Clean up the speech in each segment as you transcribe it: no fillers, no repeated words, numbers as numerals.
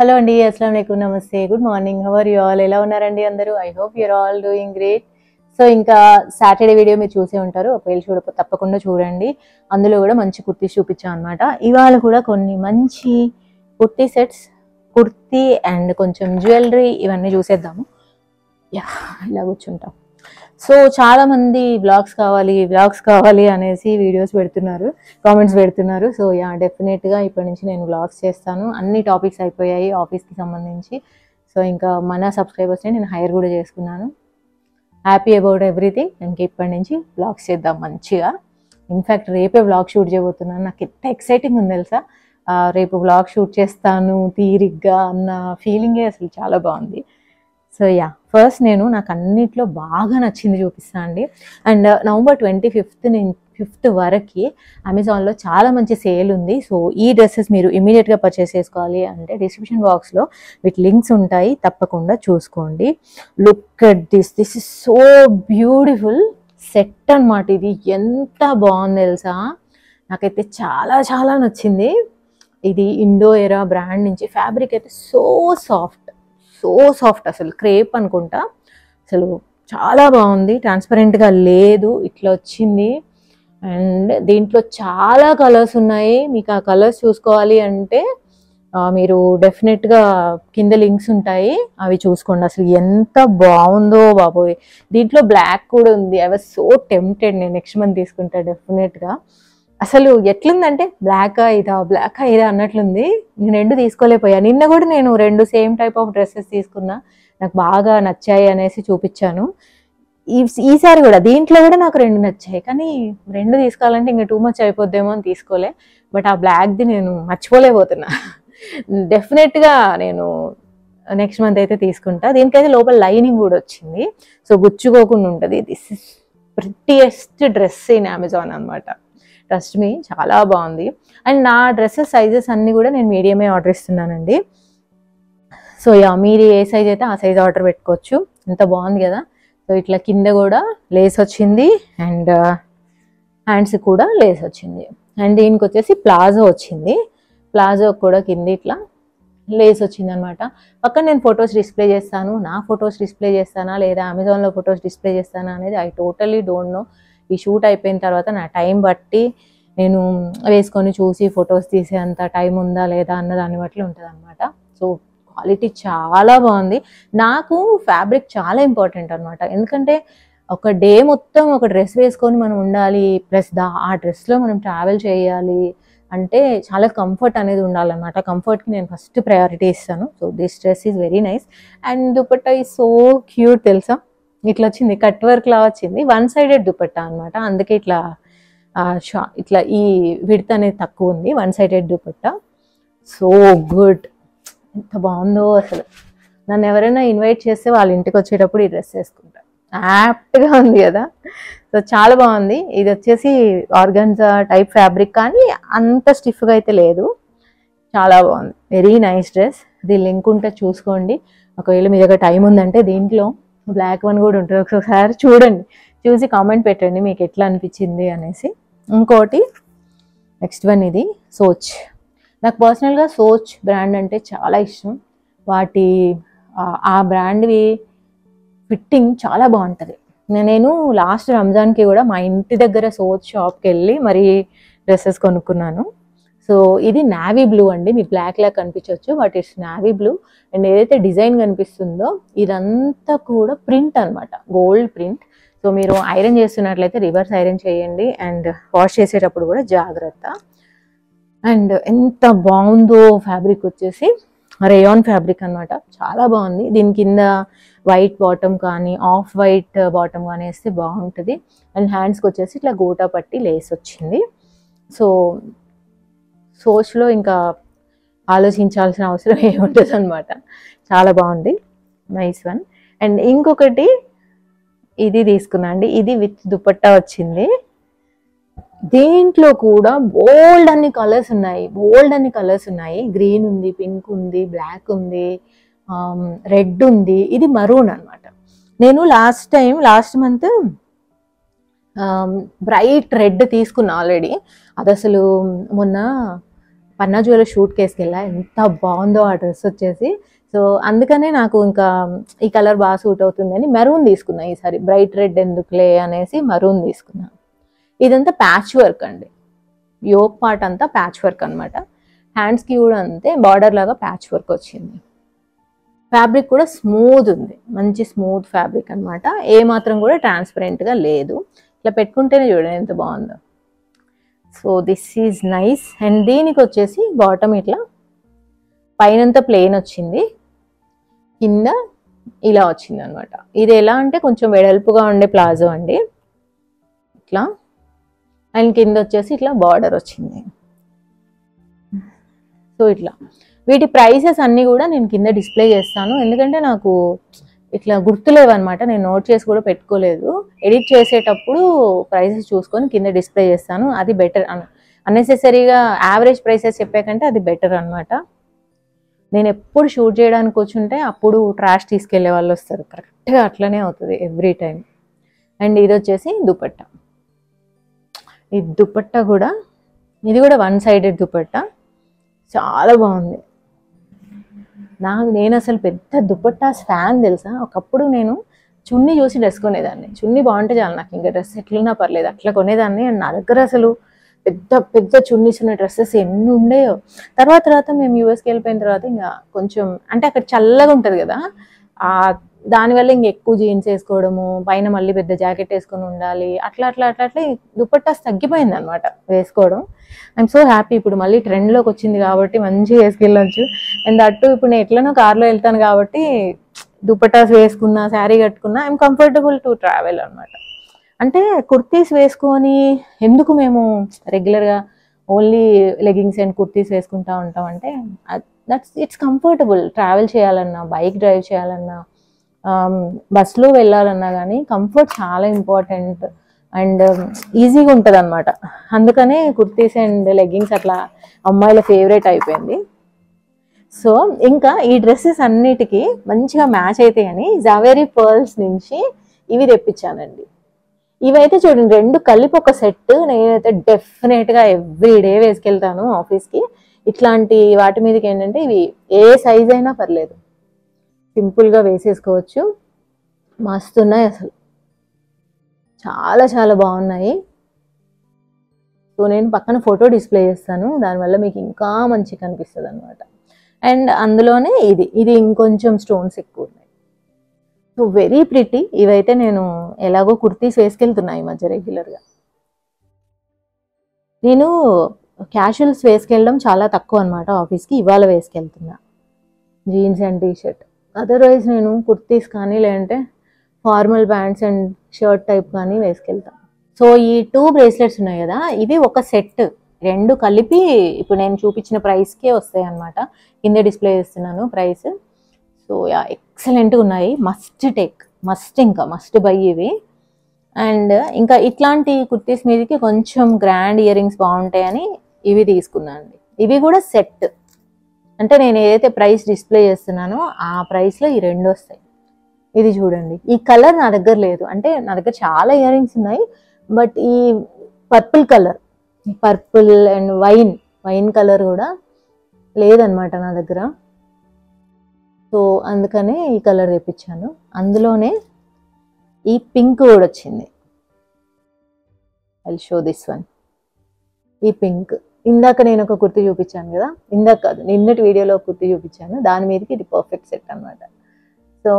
Hello అండి, అస్సలం వాలేకుం, నమస్తే, good morning. How are you all? ఎలా ఉన్నారండి అందరూ? I hope your all doing great. So ఇంకా సాటర్డే వీడియో మీరు చూసే ఉంటారు. ఒకవేళ చూడకపోతే తప్పకుండా చూడండి. అందులో కూడా మంచి కుర్తీస్ చూపించాను అనమాట. ఇవాళ కూడా కొన్ని మంచి కుర్తీ సెట్స్, కుర్తీ అండ్ కొంచెం జ్యువెలరీ ఇవన్నీ చూసేద్దాము. యా, ఇలా కూర్చుంటాం. సో చాలా మంది వ్లాగ్స్ కావాలి అనేసి వీడియోస్ పెడుతున్నారు, కామెంట్స్ పెడుతున్నారు. సో యా, డెఫినెట్గా ఇప్పటి నుంచి నేను వ్లాగ్స్ చేస్తాను. అన్ని టాపిక్స్ అయిపోయాయి ఆఫీస్కి సంబంధించి. సో ఇంకా మన సబ్స్క్రైబర్స్ని నేను హైర్ కూడా చేసుకున్నాను. Happy about everything. ఇంక ఇప్పటి నుంచి వ్లాగ్స్ చేద్దాం మంచిగా. ఇన్ఫ్యాక్ట్ రేపే వ్లాగ్ షూట్ చేయబోతున్నాను. నాకు ఎంత ఎక్సైటింగ్ ఉంది తెలుసా. రేపు వ్లాగ్ షూట్ చేస్తాను తీరిగ్గా అన్న ఫీలింగే అసలు చాలా బాగుంది. సో యా, ఫస్ట్ నేను నాకు అన్నిట్లో బాగా నచ్చింది చూపిస్తాను అండి. అండ్ నవంబర్ 25th వరకు అమెజాన్లో చాలా మంచి సేల్ ఉంది. సో ఈ డ్రెస్సెస్ మీరు ఇమీడియట్గా పర్చేస్ చేసుకోవాలి అంటే డిస్క్రిప్షన్ బాక్స్లో వీటి లింక్స్ ఉంటాయి, తప్పకుండా చూసుకోండి. Look at this is so beautiful set అనమాట. ఇది ఎంత బాగుంది తెలుసా, నాకైతే చాలా చాలా నచ్చింది. ఇది ఇండో ఎరా బ్రాండ్ నుంచి. ఫ్యాబ్రిక్ అయితే సో సాఫ్ట్, అసలు క్రేప్ అనుకుంటా. అసలు చాలా బాగుంది, ట్రాన్స్పరెంట్గా లేదు, ఇట్లా వచ్చింది. అండ్ దీంట్లో చాలా కలర్స్ ఉన్నాయి. మీకు ఆ కలర్స్ చూసుకోవాలి అంటే మీరు డెఫినెట్గా కింద లింక్స్ ఉంటాయి, అవి చూసుకోండి. అసలు ఎంత బాగుందో బాబోయ్. దీంట్లో బ్లాక్ కూడా ఉంది. ఐ వాజ్ సో టెంప్టెడ్, నేను నెక్స్ట్ మంత్ తీసుకుంటా డెఫినెట్గా. అసలు ఎట్లుందంటే బ్లాక్ ఇదా అన్నట్లుంది. నేను 2 తీసుకోలేకపోయా. నిన్న కూడా నేను 2 సేమ్ టైప్ ఆఫ్ డ్రెస్సెస్ తీసుకున్నా, నాకు బాగా నచ్చాయి అనేసి చూపించాను. ఈసారి కూడా దీంట్లో కూడా నాకు 2 నచ్చాయి, కానీ 2 తీసుకోవాలంటే ఇంకా టూ మచ్ అయిపోద్దేమో అని తీసుకోలే. బట్ ఆ బ్లాక్ది నేను మర్చిపోలేకపోతున్నా. డెఫినెట్గా నేను నెక్స్ట్ మంత్ అయితే తీసుకుంటా. దీనికైతే లోపల లైనింగ్ కూడా వచ్చింది, సో గుచ్చుకోకుండా ఉంటుంది. This is prettiest dress in Amazon అనమాట. ట్రస్ట్ మీ, చాలా బాగుంది. అండ్ నా డ్రెస్సెస్ సైజెస్ అన్నీ కూడా నేను మీడియమే ఆర్డర్ ఇస్తున్నానండి. సో యా, మీరు ఏ సైజ్ అయితే ఆ సైజ్ ఆర్డర్ పెట్టుకోవచ్చు. ఎంత బాగుంది కదా. సో ఇట్లా కింద కూడా లేస్ వచ్చింది అండ్ హ్యాండ్స్ కూడా లేస్ వచ్చింది. అండ్ దీనికి వచ్చేసి ప్లాజో వచ్చింది. ప్లాజో కూడా కింద ఇట్లా లేస్ వచ్చింది అనమాట. పక్కన నేను ఫొటోస్ డిస్ప్లే చేస్తాను. నా ఫొటోస్ డిస్ప్లే చేస్తానా లేదా అమెజాన్లో ఫొటోస్ డిస్ప్లే చేస్తానా అనేది ఐ టోటలీ డోంట్ నో. ఈ షూట్ అయిపోయిన తర్వాత నా టైం బట్టి నేను వేసుకొని చూసి ఫొటోస్ తీసే అంత టైం ఉందా లేదా అన్న దాన్ని బట్టి ఉంటుంది అనమాట. సో క్వాలిటీ చాలా బాగుంది. నాకు ఫ్యాబ్రిక్ చాలా ఇంపార్టెంట్ అనమాట. ఎందుకంటే ఒక డే మొత్తం ఒక డ్రెస్ వేసుకొని మనం ఉండాలి, ప్లస్ ఆ డ్రెస్లో మనం ట్రావెల్ చేయాలి అంటే చాలా కంఫర్ట్ అనేది ఉండాలన్నమాట. కంఫర్ట్కి నేను ఫస్ట్ ప్రయారిటీ ఇస్తాను. So this dress is very nice. And dupatta is so cute తెలుసా. ఇట్లా వచ్చింది, కట్ వర్క్ లా వచ్చింది, 1 సైడెడ్ దుపట్టా అనమాట. అందుకే ఇట్లా ఈ విడ్త్ అనేది తక్కువ ఉంది. 1 సైడెడ్ దుపట్టా. సో గుడ్, ఎంత బాగుందో అసలు. నన్ను ఎవరైనా ఇన్వైట్ చేస్తే వాళ్ళ ఇంటికి వచ్చేటప్పుడు ఈ డ్రెస్ వేసుకుంటా. యాప్ట్గా ఉంది కదా. సో చాలా బాగుంది. ఇది వచ్చేసి ఆర్గాన్జా టైప్ ఫ్యాబ్రిక్, కానీ అంత స్టిఫ్గా అయితే లేదు. చాలా బాగుంది, వెరీ నైస్ డ్రెస్. ఇది లింక్ ఉంటే చూసుకోండి. ఒకవేళ మీ దగ్గర టైం ఉందంటే దీంట్లో బ్లాక్ వన్ కూడా ఉంటుంది, ఒకసారి చూడండి, చూసి కామెంట్ పెట్టండి మీకు ఎట్లా అనిపించింది అనేసి. ఇంకోటి నెక్స్ట్ వన్, ఇది సోచ్. నాకు పర్సనల్గా సోచ్ బ్రాండ్ అంటే చాలా ఇష్టం. ఆ బ్రాండ్వి ఫిట్టింగ్ చాలా బాగుంటుంది. నేను లాస్ట్ రంజాన్కి కూడా మా ఇంటి దగ్గర సోచ్ షాప్కి వెళ్ళి మరి డ్రెస్సెస్ కొనుక్కున్నాను. సో ఇది నావీ బ్లూ అండి, మీకు బ్లాక్ లాగా కనిపించవచ్చు, but it's navy blue. And ఏదైతే డిజైన్ కనిపిస్తుందో ఇదంతా కూడా ప్రింట్ అనమాట, గోల్డ్ ప్రింట్. సో మీరు ఐరన్ చేస్తున్నట్లయితే రివర్స్ ఐరన్ చేయండి, అండ్ వాష్ చేసేటప్పుడు కూడా జాగ్రత్త. అండ్ ఎంత బాగుందో ఫ్యాబ్రిక్ వచ్చేసి రేయాన్ ఫ్యాబ్రిక్ అనమాట, చాలా బాగుంది. దీని కింద వైట్ బాటమ్ కానీ ఆఫ్ వైట్ బాటమ్ కానీ వేస్తే బాగుంటుంది. అండ్ హ్యాండ్స్కి వచ్చేసి ఇట్లా గోటా పట్టి లేస్ వచ్చింది. సో సోచ్లో ఇంకా ఆలోచించాల్సిన అవసరం ఏముంటుంది అనమాట. చాలా బాగుంది, నైస్ వన్. అండ్ ఇంకొకటి ఇది తీసుకున్నా అండి, ఇది విత్ దుపట్టా వచ్చింది. దీంట్లో కూడా బోల్డ్ అన్ని కలర్స్ ఉన్నాయి. గ్రీన్ ఉంది, పింక్ ఉంది, బ్లాక్ ఉంది, రెడ్ ఉంది, ఇది మరూన్ అనమాట. నేను లాస్ట్ మంత్ బ్రైట్ రెడ్ తీసుకున్నా ఆల్రెడీ. అది అసలు మొన్న పన్నా జ్యువెలర్ షూట్ కేసుకి వెళ్ళా, ఎంత బాగుందో ఆ డ్రెస్ వచ్చేసి. సో అందుకనే నాకు ఇంకా ఈ కలర్ బాగా సూట్ అవుతుందని మెరూన్ తీసుకున్నా ఈసారి. బ్రైట్ రెడ్ ఎందుకులే అనేసి మెరూన్ తీసుకున్నా. ఇదంతా ప్యాచ్ వర్క్ అండి, యోక్ పార్ట్ అంతా ప్యాచ్ వర్క్ అనమాట. హ్యాండ్స్కి కూడా అంతే బార్డర్ లాగా ప్యాచ్ వర్క్ వచ్చింది. ఫ్యాబ్రిక్ కూడా స్మూత్ ఉంది, మంచి స్మూత్ ఫ్యాబ్రిక్ అనమాట. ఏ మాత్రం కూడా ట్రాన్స్పరెంట్గా లేదు. ఇట్లా పెట్టుకుంటేనే చూడండి ఎంత బాగుందో. So this is nice. And దీనికి వచ్చేసి బాటమ్ ఇట్లా పైనంతా ప్లెయిన్ వచ్చింది, కింద ఇలా వచ్చింది అనమాట. ఇది ఎలా అంటే కొంచెం వెడల్పుగా ఉండే ప్లాజో అండి ఇట్లా. అండ్ కింద వచ్చేసి ఇట్లా బార్డర్ వచ్చింది. సో ఇట్లా వీటి ప్రైసెస్ అన్నీ కూడా నేను కింద డిస్ప్లే చేస్తాను, ఎందుకంటే నాకు ఇట్లా గుర్తులేవు అనమాట. నేను నోట్ చేసి కూడా పెట్టుకోలేదు. ఎడిట్ చేసేటప్పుడు ప్రైసెస్ చూసుకొని కింద డిస్ప్లే చేస్తాను, అది బెటర్. అన్నెసెసరీగా యావరేజ్ ప్రైసెస్ చెప్పే కంటే అది బెటర్ అనమాట. నేను ఎప్పుడు షూట్ చేయడానికి కూర్చుంటే అప్పుడు ట్రాష్ తీసుకెళ్లే వాళ్ళు వస్తారు, కరెక్ట్గా అట్లనే అవుతుంది ఎవ్రీ టైం. అండ్ ఇది వచ్చేసి దుపట్టా. ఈ దుపట్టా కూడా, ఇది కూడా వన్ సైడెడ్ దుపట్టా, చాలా బాగుంది. నేను అసలు పెద్ద దుపట్టాస్ ఫ్యాన్ తెలుసా. ఒకప్పుడు నేను చున్నీ చూసి డ్రెస్ కొనేదాన్ని, చున్నీ బాగుంటే చాలు నాకు, ఇంకా డ్రెస్ ఎట్లన్నా పర్లేదు అట్లా కొనేదాన్ని. అండ్ నా దగ్గర అసలు పెద్ద పెద్ద చున్నీస్ ఉన్న డ్రెస్సెస్ ఎన్ని ఉండేయో. తర్వాత మేము యూఎస్కి వెళ్ళిపోయిన తర్వాత ఇంకా కొంచెం అంటే అక్కడ చల్లగా ఉంటుంది కదా, దానివల్ల ఇంక ఎక్కువ జీన్స్ వేసుకోవడము, పైన మళ్ళీ పెద్ద జాకెట్ వేసుకొని ఉండాలి, అట్లా దుపట్టాస్ తగ్గిపోయింది అనమాట వేసుకోవడం. ఐఎమ్ సో హ్యాపీ, ఇప్పుడు మళ్ళీ ట్రెండ్లోకి వచ్చింది కాబట్టి మంచిగా వేసుకెళ్ళొచ్చు. అండ్ అటు ఇప్పుడు నేను ఎట్లనో కార్లో వెళ్తాను కాబట్టి దుపట్టాస్ వేసుకున్నా, శారీ కట్టుకున్నా ఐఎమ్ కంఫర్టబుల్ టు ట్రావెల్ అనమాట. అంటే కుర్తీస్ వేసుకొని ఎందుకు మేము రెగ్యులర్గా ఓన్లీ లెగ్గింగ్స్ అండ్ కుర్తీస్ వేసుకుంటా ఉంటాం అంటే ఇట్స్ కంఫర్టబుల్. ట్రావెల్ చేయాలన్నా, బైక్ డ్రైవ్ చేయాలన్నా, బస్లో వెళ్ళాలన్నా కానీ కంఫర్ట్ చాలా ఇంపార్టెంట్ అండ్ ఈజీగా ఉంటుంది అనమాట. అందుకనే కుర్తీస్ అండ్ లెగ్గింగ్స్ అట్లా అమ్మాయిల ఫేవరెట్ అయిపోయింది. సో ఇంకా ఈ డ్రెస్సెస్ అన్నిటికీ మంచిగా మ్యాచ్ అవుతాయని జావేరీ పర్ల్స్ నుంచి ఇవి తెప్పించానండి. ఇవైతే చూడండి, రెండు కలిపి ఒక సెట్. నేనైతే డెఫినెట్గా ఎవ్రీడే వేసుకెళ్తాను ఆఫీస్కి. ఇట్లాంటి వాటి మీదకి ఏంటంటే ఇవి ఏ సైజ్ అయినా పర్లేదు, సింపుల్గా వేసేసుకోవచ్చు. మస్తున్నాయి అసలు, చాలా చాలా బాగున్నాయి. సో నేను పక్కన ఫోటో డిస్ప్లే చేస్తాను, దానివల్ల మీకు ఇంకా మంచిగా కనిపిస్తుంది అనమాట. అండ్ అందులోనే ఇది ఇంకొంచెం స్టోన్స్ ఎక్కువ ఉన్నాయి. So very pretty. ఇవైతే నేను ఎలాగో కుర్తీస్ వేసుకెళ్తున్నా ఈ మధ్య రెగ్యులర్గా. నేను క్యాషువల్స్ వేసుకెళ్ళడం చాలా తక్కువ అనమాట ఆఫీస్కి, ఇవాళ వేసుకెళ్తున్నా జీన్స్ అండ్ టీషర్ట్. అదర్వైజ్ నేను కుర్తీస్ కానీ లేదంటే formal pants and shirt type కానీ వేసుకెళ్తాను. సో ఈ 2 బ్రేస్లెట్స్ ఉన్నాయి కదా, ఇవి ఒక సెట్, రెండు కలిపి ఇప్పుడు నేను చూపించిన ప్రైస్కే వస్తాయి అనమాట. కింద డిస్ప్లే చేస్తున్నాను ప్రైస్. సో యా, ఎక్సలెంట్గా ఉన్నాయి, మస్ట్ టేక్, మస్ట్ బై ఇవి. అండ్ ఇంకా ఇట్లాంటి కుర్తీస్ మీదకి కొంచెం గ్రాండ్ ఇయర్ రింగ్స్ బాగుంటాయని ఇవి తీసుకున్నాను అండి. ఇవి కూడా సెట్, అంటే నేను ఏదైతే ప్రైస్ డిస్ప్లే చేస్తున్నానో ఆ ప్రైస్లో ఈ రెండు వస్తాయి. ఇది చూడండి, ఈ కలర్ నా దగ్గర లేదు, అంటే నా దగ్గర చాలా ఇయర్ రింగ్స్ ఉన్నాయి, బట్ ఈ పర్పుల్ అండ్ వైన్ కలర్ కూడా లేదనమాట నా దగ్గర. సో అందుకనే ఈ కలర్ తెప్పించాను. అందులోనే ఈ పింక్ కూడా వచ్చింది. I will show this one. ఈ పింక్, ఇందాక నేను ఒక కుర్తీ చూపించాను కదా, ఇందాక కాదు నిన్నటి వీడియోలో కుర్తీ చూపించాను, దాని మీదకి ఇది పర్ఫెక్ట్ సెట్ అనమాట. సో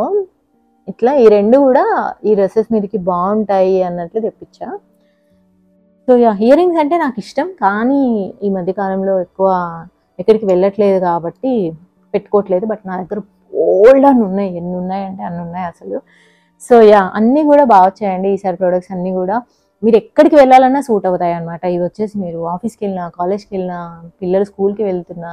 ఇట్లా ఈ రెండు కూడా ఈ డ్రెస్సెస్ మీదకి బాగుంటాయి అన్నట్లు తెప్పించా. సో ఇయర్ రింగ్స్ అంటే నాకు ఇష్టం, కానీ ఈ మధ్యకాలంలో ఎక్కువ ఎక్కడికి వెళ్ళట్లేదు కాబట్టి పెట్టుకోవట్లేదు. బట్ నా దగ్గర ఓల్డ్ అని ఉన్నాయి, ఎన్ని ఉన్నాయంటే అన్ని ఉన్నాయి అసలు. సో అన్నీ కూడా బాగా వచ్చాయండి ఈసారి ప్రొడక్ట్స్ అన్నీ కూడా. మీరు ఎక్కడికి వెళ్ళాలన్నా సూట్ అవుతాయి అనమాట. ఇవి వచ్చేసి మీరు ఆఫీస్కి వెళ్ళినా, కాలేజ్కి వెళ్ళినా, పిల్లలు స్కూల్కి వెళ్తున్నా,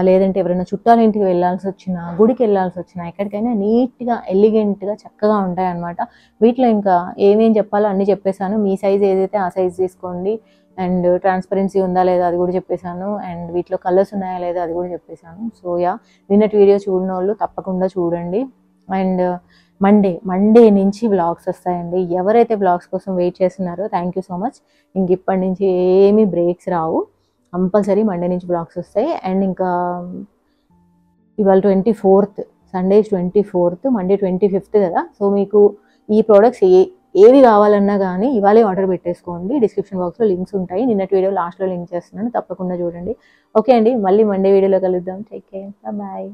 లేదంటే ఎవరైనా చుట్టాల ఇంటికి వెళ్ళాల్సి వచ్చినా, గుడికి వెళ్ళాల్సి వచ్చినా, ఎక్కడికైనా నీట్గా ఎలిగెంట్గా చక్కగా ఉంటాయి అనమాట. వీటిలో ఇంకా ఏమేం చెప్పాలో అన్నీ చెప్పేశాను. మీ సైజ్ ఏదైతే ఆ సైజ్ తీసుకోండి. అండ్ ట్రాన్స్పరెన్సీ ఉందా లేదా అది కూడా చెప్పేశాను. అండ్ వీటిలో కలర్స్ ఉన్నాయా లేదా అది కూడా చెప్పేశాను. సో నిన్నటి వీడియో చూడని వాళ్ళు తప్పకుండా చూడండి. అండ్ మండే నుంచి వ్లాగ్స్ వస్తాయండి. ఎవరైతే వ్లాగ్స్ కోసం వెయిట్ చేస్తున్నారో థ్యాంక్ యూ సో మచ్. ఇంక ఇప్పటి నుంచి ఏమీ బ్రేక్స్ రావు. కంపల్సరీ మండే నుంచి బ్లాగ్స్ వస్తాయి. అండ్ ఇంకా ఇవాళ 24th, Sunday 24th, Monday 25th కదా. సో మీకు ఈ ప్రోడక్ట్స్ ఏవి కావాలన్నా కానీ ఇవాళే ఆర్డర్ పెట్టేసుకోండి. డిస్క్రిప్షన్ బాక్స్లో లింక్స్ ఉంటాయి. నిన్నటి వీడియో లాస్ట్లో లింక్ చేస్తున్నాను, తప్పకుండా చూడండి. ఓకే అండి, మళ్ళీ మండే వీడియోలో కలుద్దాం. Take care, bye.